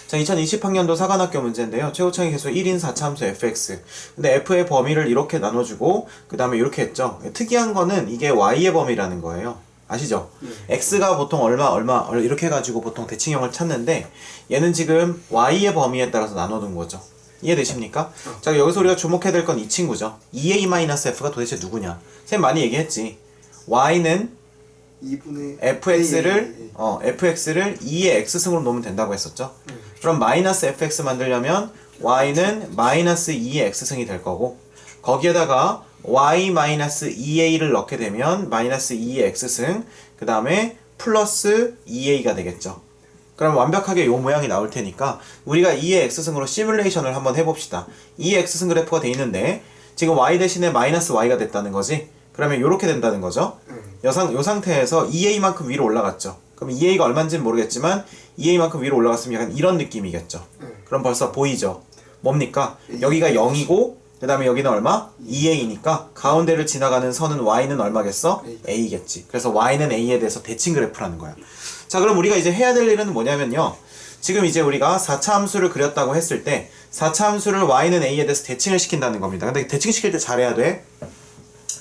자, 2020학년도 사관학교 문제인데요. 최고창의 계수 1인 4차함수 fx. 근데 f의 범위를 이렇게 나눠주고 그 다음에 이렇게 했죠. 특이한 거는 이게 y의 범위라는 거예요. 아시죠? x가 보통 얼마 이렇게 해가지고 보통 대칭형을 찾는데 얘는 지금 y의 범위에 따라서 나눠둔 거죠. 이해되십니까? 자, 여기서 우리가 주목해야 될 건 이 친구죠. 2a-f가 도대체 누구냐? 쌤 많이 얘기했지. y는 2분의 fx를 fx를 2의 x승으로 놓으면 된다고 했었죠. 그럼 마이너스 fx 만들려면 y는 마이너스 2의 x승이 될 거고, 거기에다가 y 마이너스 2a를 넣게 되면 마이너스 2의 x승, 그 다음에 플러스 2a가 되겠죠. 그럼 완벽하게 요 모양이 나올 테니까 우리가 2의 x승으로 시뮬레이션을 한번 해봅시다. 2의 x승 그래프가 돼 있는데 지금 y 대신에 마이너스 y가 됐다는 거지. 그러면 요렇게 된다는 거죠. 요 상태에서 2a만큼 위로 올라갔죠. 그럼 2a가 얼마인지는 모르겠지만 2a만큼 위로 올라갔으면 약간 이런 느낌이겠죠. 그럼 벌써 보이죠. 뭡니까? 여기가 0이고 그 다음에 여기는 얼마? 2a니까 가운데를 지나가는 선은 y는 얼마겠어? a겠지. 그래서 y는 a에 대해서 대칭 그래프라는 거야. 자, 그럼 우리가 이제 해야 될 일은 뭐냐면요. 지금 이제 우리가 4차 함수를 그렸다고 했을 때 4차 함수를 y는 a에 대해서 대칭을 시킨다는 겁니다. 근데 대칭시킬 때 잘해야 돼.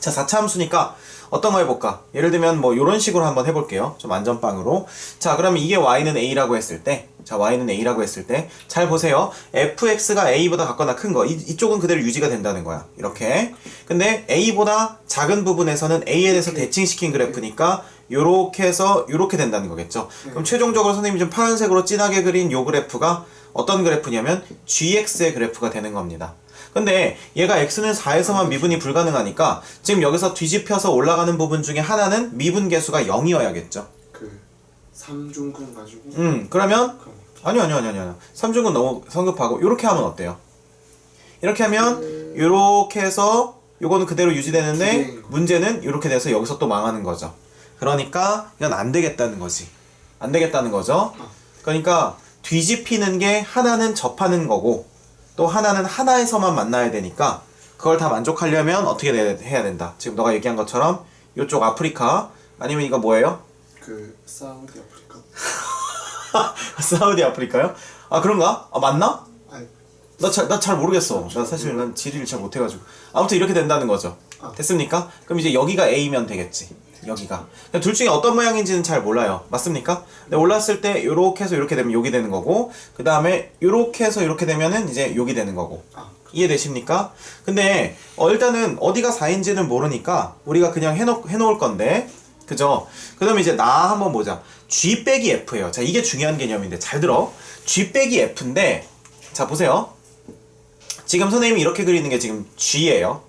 자, 4차 함수니까 어떤 거 해볼까? 예를 들면 뭐 이런 식으로 한번 해볼게요. 좀 안전빵으로. 자, 그러면 이게 y는 a라고 했을 때, 자, y는 a라고 했을 때 잘 보세요. fx가 a보다 같거나 큰 거, 이쪽은 그대로 유지가 된다는 거야. 이렇게. 근데 a보다 작은 부분에서는 a에 대해서 대칭시킨 그래프니까 요렇게 해서 요렇게 된다는 거겠죠. 그럼 최종적으로 선생님이 좀 파란색으로 진하게 그린 요 그래프가 어떤 그래프냐면 gx의 그래프가 되는 겁니다. 근데 얘가 x는 4에서만 미분이 불가능하니까 지금 여기서 뒤집혀서 올라가는 부분 중에 하나는 미분 계수가 0이어야겠죠. 그 3중근 가지고 그러면 아니요. 3중근 너무 성급하고 요렇게 하면 어때요? 이렇게 하면 요렇게 해서 요거는 그대로 유지되는데 문제는 요렇게 돼서 여기서 또 망하는 거죠. 그러니까 이건 안 되겠다는 거지. 안 되겠다는 거죠. 그러니까 뒤집히는 게 하나는 접하는 거고 또 하나는 하나에서만 만나야 되니까 그걸 다 만족하려면 어떻게 해야 된다. 지금 너가 얘기한 것처럼 이쪽 아프리카 아니면 이거 뭐예요? 그 사우디 아프리카. 사우디 아프리카요? 아, 그런가? 아, 맞나? 아니, 나 잘 모르겠어. 나 사실 난 지리를 잘 못해가지고. 아무튼 이렇게 된다는 거죠. 됐습니까? 그럼 이제 여기가 A면 되겠지. 여기가. 둘 중에 어떤 모양인지는 잘 몰라요. 맞습니까? 근데 올랐을 때 요렇게 해서 이렇게 되면 여기 되는 거고, 그 다음에 요렇게 해서 이렇게 되면은 이제 여기 되는 거고. 이해되십니까? 근데 일단은 어디가 4인지는 모르니까 우리가 그냥 해놓을 건데, 그죠? 그 다음에 이제 나 한번 보자. G 빼기 F예요. 자, 이게 중요한 개념인데 잘 들어. G 빼기 F인데, 자, 보세요. 지금 선생님이 이렇게 그리는 게 지금 G예요.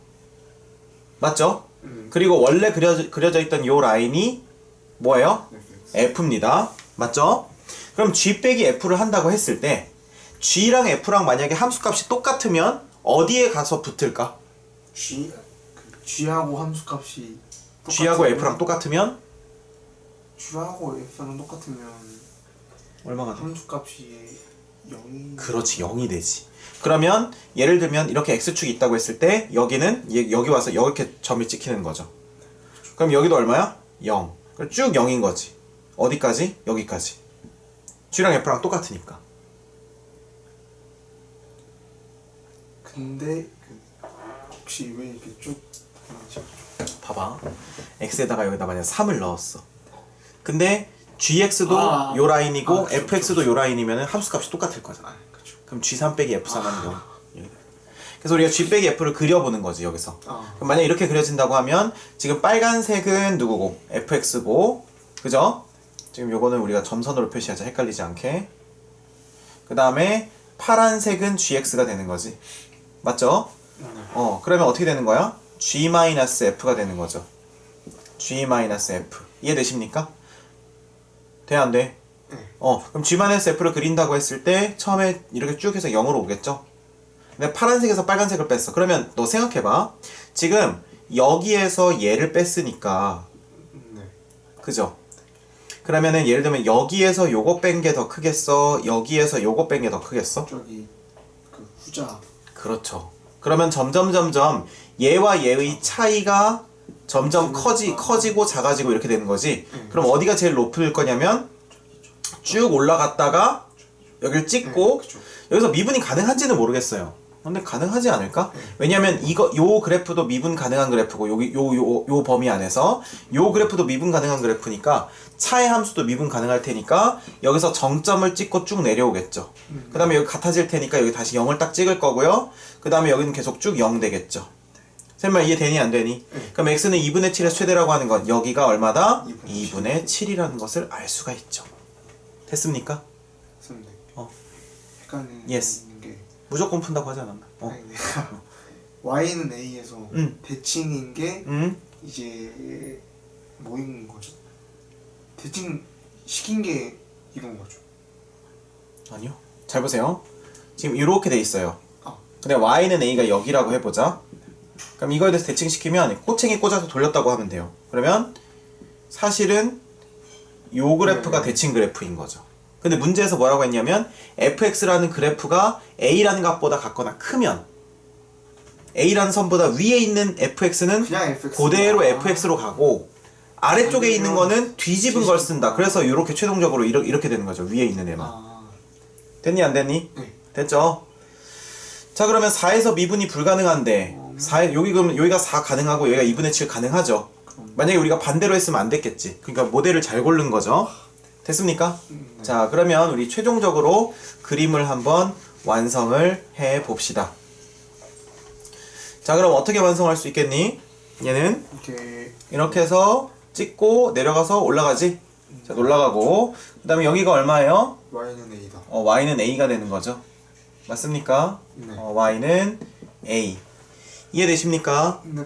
맞죠? 그리고 원래 그려져 있던 요 라인이 뭐예요? F입니다. 맞죠? 그럼 G 빼기 F를 한다고 했을 때 G랑 F랑 만약에 함수값이 똑같으면 어디에 가서 붙을까? G하고 함수값이 G하고 F랑 똑같으면? G하고 F랑 똑같으면 얼마가 돼? 함수값이 0이 그렇지, 0이 되지. 그러면 예를 들면 이렇게 X축이 있다고 했을 때 여기는 여기 와서 이렇게 점이 찍히는 거죠. 그럼 여기도 얼마야? 0. 그럼 쭉 0인 거지. 어디까지? 여기까지. G랑 F랑 똑같으니까. 근데 혹시 왜 이렇게 쭉 봐봐. X에다가 여기다 만약 3을 넣었어. 근데 GX도 요 라인이고 그쵸, FX도 요 라인이면 함수값이 똑같을 거잖아. 그럼 G3 빼기 F3 하는 경우. 그래서 우리가 G 빼기 F를 그려보는 거지, 여기서. 그럼 만약 이렇게 그려진다고 하면 지금 빨간색은 누구고? FX고, 그죠? 지금 요거는 우리가 점선으로 표시하자. 헷갈리지 않게. 그 다음에 파란색은 GX가 되는 거지. 맞죠? 그러면 어떻게 되는 거야? G-F가 되는 거죠. G-F. 이해되십니까? 돼, 안 돼? 그럼 G-F를 그린다고 했을 때 처음에 이렇게 쭉 해서 0으로 오겠죠? 근데 파란색에서 빨간색을 뺐어. 그러면 너 생각해봐. 지금 여기에서 얘를 뺐으니까 그죠? 그러면은 예를 들면 여기에서 요거 뺀 게 더 크겠어? 여기에서 요거 뺀 게 더 크겠어? 저기 그 후자. 그렇죠. 그러면 점점 얘와 얘의 차이가 점점 커지고 작아지고 이렇게 되는 거지. 그럼 어디가 제일 높을 거냐면 쭉 올라갔다가 여기를 찍고 그쵸. 여기서 미분이 가능한지는 모르겠어요. 근데 가능하지 않을까? 왜냐면 요 그래프도 미분 가능한 그래프고 여기 요 범위 안에서 요 그래프도 미분 가능한 그래프니까 차의 함수도 미분 가능할 테니까 여기서 정점을 찍고 쭉 내려오겠죠. 그 다음에 여기 같아질 테니까 여기 다시 0을 딱 찍을 거고요. 그 다음에 여기는 계속 쭉 0 되겠죠. 쌤말 이해되니 안 되니? 그럼 x는 2분의 7에서 최대라고 하는 건 여기가 얼마다? 2분의 7이라는 것을 알 수가 있죠. 됐습니까? 선생님. 어. 헷갈리는 Yes. 게 무조건 푼다고 하지 않았나? 아니, y는 a에서 대칭인 게 이제 뭐인 거죠? 대칭 시킨 게 이런 거죠. 아니요. 잘 보세요. 지금 이렇게 돼 있어요. 아. 근데 y는 a가 여기라고 해보자. 그럼 이거에 대해서 대칭시키면 꼬챙이 꽂아서 돌렸다고 하면 돼요. 그러면 사실은 요 그래프가 대칭 그래프인 거죠. 근데 문제에서 뭐라고 했냐면 fx라는 그래프가 a라는 값보다 같거나 크면 a라는 선보다 위에 있는 fx는 그냥 fx. 그대로 fx로 가고 아래쪽에 있는 거는 뒤집은 걸 쓴다. 그래서 이렇게 최종적으로 이렇게 되는 거죠. 위에 있는 애만. 됐니 안 됐니? 네. 됐죠? 자 그러면 4에서 미분이 불가능한데 4, 여기가 4 가능하고 여기가 2분의 7 가능하죠. 만약에 우리가 반대로 했으면 안 됐겠지. 그러니까 모델을 잘 고른 거죠. 됐습니까? 네. 자 그러면 우리 최종적으로 그림을 한번 완성을 해 봅시다. 자 그럼 어떻게 완성할 수 있겠니? 얘는 이렇게 해서 찍고 내려가서 올라가지. 자 올라가고 그 다음에 여기가 얼마예요? y는 a다. y는 a가 되는 거죠. 맞습니까? 네. y는 a. 이해되십니까? 네.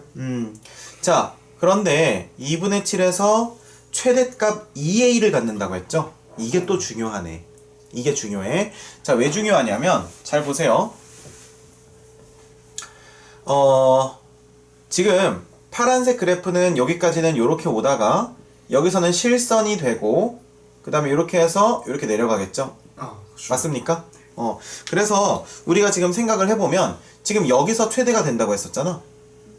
자 그런데 2분의 7에서 최대값 2a를 갖는다고 했죠? 이게 또 중요하네. 이게 중요해. 자 왜 중요하냐면 잘 보세요. 지금 파란색 그래프는 여기까지는 이렇게 오다가 여기서는 실선이 되고 그 다음에 이렇게 해서 이렇게 내려가겠죠? 그렇죠. 맞습니까? 그래서 우리가 지금 생각을 해보면 지금 여기서 최대가 된다고 했었잖아.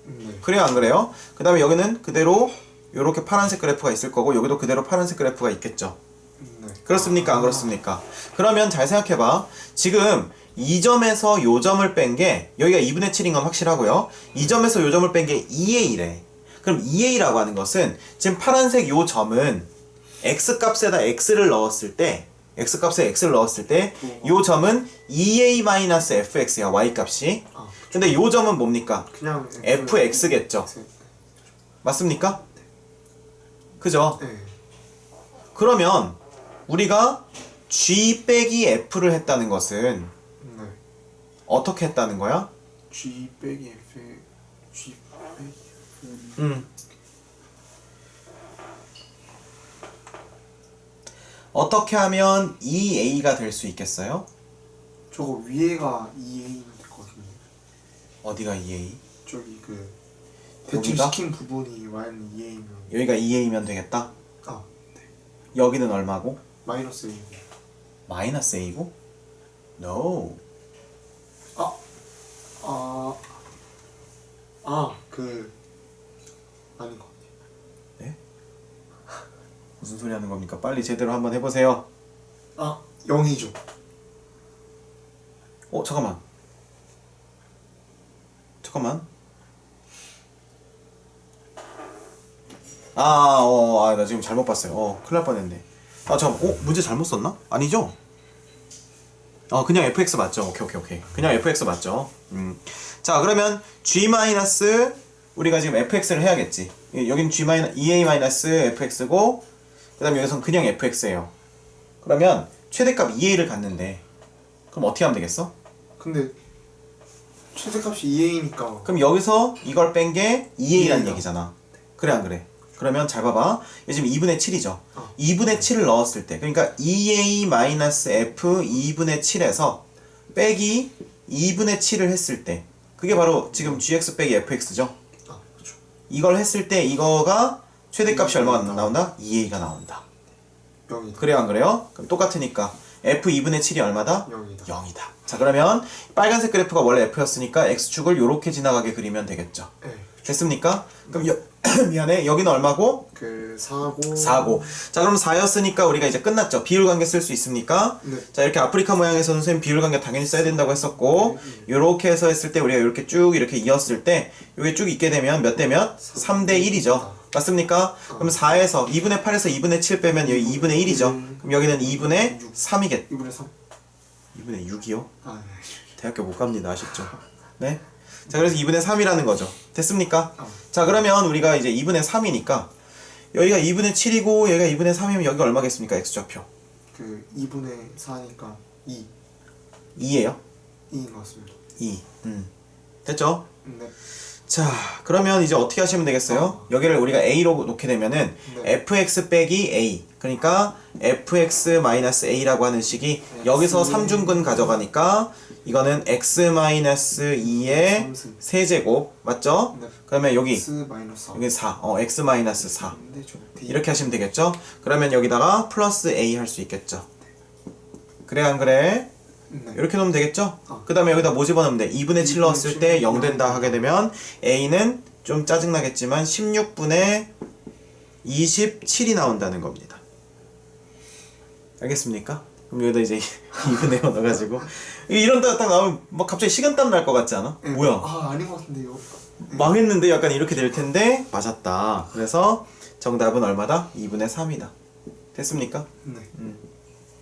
네. 그래요 안 그래요? 그 다음에 여기는 그대로 이렇게 파란색 그래프가 있을 거고 여기도 그대로 파란색 그래프가 있겠죠. 네. 그렇습니까? 안 그렇습니까? 그러면 잘 생각해봐. 지금 이 점에서 요 점을 뺀 게 여기가 2분의 7인 건 확실하고요. 이 점에서 요 점을 뺀 게 2a래. 그럼 2a라고 하는 것은 지금 파란색 요 점은 x값에다 x를 넣었을 때 x값에 x를 넣었을 때 요 점은 2a-fx야 y값이. 근데 요 점은 뭡니까? 그냥 fx겠죠. 맞습니까? 그죠? 네. 그러면 우리가 g 빼기 f를 했다는 것은 네. 어떻게 했다는 거야? g 빼기 f g 빼기 f 어떻게 하면 2a가 될 수 있겠어요? 저거 위에가 2a면 됐거든요. 어디가 2a? 저기 그 여기가? 대칭시킨 부분이 y는 2a면 여기가 2a면 되겠다? 네. 여기는 얼마고? 마이너스 a고. 마이너스 a고? No. 그 아닌 것 같아요. 네? 무슨 소리 하는 겁니까? 빨리 제대로 한번 해보세요. 0이죠. 잠깐만. 나 지금 잘못 봤어요. 큰일 날 뻔했네. 잠깐만. 문제 잘못 썼나? 아니죠? 그냥 fx 맞죠? 오케이. 그냥 fx 맞죠? 자, 그러면 g 마이너스 우리가 지금 fx를 해야겠지. 여긴 g 마이너스 2a-fx고 그 다음에 여기서는 그냥 fx예요. 그러면 최대값 2a를 갖는데 그럼 어떻게 하면 되겠어? 근데 최대값이 2a니까 그럼 여기서 이걸 뺀 게 2a라는 2A 가. 얘기잖아. 그래 안 그래? 그러면 잘 봐봐. 이게 지금 2분의 7이죠. 2분의 7을 넣었을 때 그러니까 2a-f 2분의 7에서 빼기 2분의 7을 했을 때 그게 바로 지금 gx 빼기 fx죠. 그렇죠. 이걸 했을 때 이거가 최대값이 얼마가 나온다? 2a가 나온다. 0이다. 그래요 안 그래요? 그럼 똑같으니까 f 2분의 7이 얼마다? 0이다. 0이다. 자 그러면 빨간색 그래프가 원래 f였으니까 x축을 요렇게 지나가게 그리면 되겠죠. 네. 됐습니까? 그럼 미안해. 여기는 얼마고? 그 4고 4고. 자, 그럼 4였으니까 우리가 이제 끝났죠. 비율 관계 쓸 수 있습니까? 네. 자, 이렇게 아프리카 모양에서는 선생님 비율 관계 당연히 써야 된다고 했었고, 요렇게 해서 했을 때 우리가 이렇게 쭉 이렇게 이었을 때 요게 쭉 있게 되면 몇 대 몇? 3대 1이죠. 맞습니까? 그럼 4에서 2분의 8에서 2분의 7 빼면 여기 2분의 1이죠. 그럼 여기는 2분의 3이겠. 2분의 3. 2분의 6이요? 아, 네. 대학교 못 갑니다. 아쉽죠? 네? 자, 그래서 2분의 3이라는 거죠. 됐습니까? 어. 자, 그러면 우리가 이제 2분의 3이니까 여기가 2분의 7이고 여기가 2분의 3이면 여기가 얼마겠습니까? x좌표. 그 2분의 4니까 2. 2예요. 2인 것 같습니다. 2. 됐죠? 네. 자, 그러면 이제 어떻게 하시면 되겠어요? 여기를 우리가 a로 놓게 되면은 네. fx 빼기 a. 그러니까 fx-a라고 하는 식이 여기서 3중근 가져가니까 이거는 x-2의 삼승. 세제곱 맞죠? 네. 그러면 여기 x 마이너스 4. 여기 4. x-4. 근데 저 이렇게 하시면 되겠죠? 그러면 여기다가 플러스 a 할 수 있겠죠? 그래 안 그래? 네. 이렇게 놓으면 되겠죠? 어. 그 다음에 여기다 뭐 집어넣으면 돼? 2분의 7 넣었을 때 0 된다 0 하게 되면 a는 좀 짜증나겠지만 16분의 27이 나온다는 겁니다. 알겠습니까? 그럼 여기다 이제 2분의 0 넣어가지고 이런 데딱 나오면 막 갑자기 식은땀 날 것 같지 않아? 네. 뭐야? 아, 아닌 것 같은데요. 망했는데 약간 이렇게 될 텐데 맞았다. 그래서 정답은 얼마다? 2분의 3이다. 됐습니까? 네.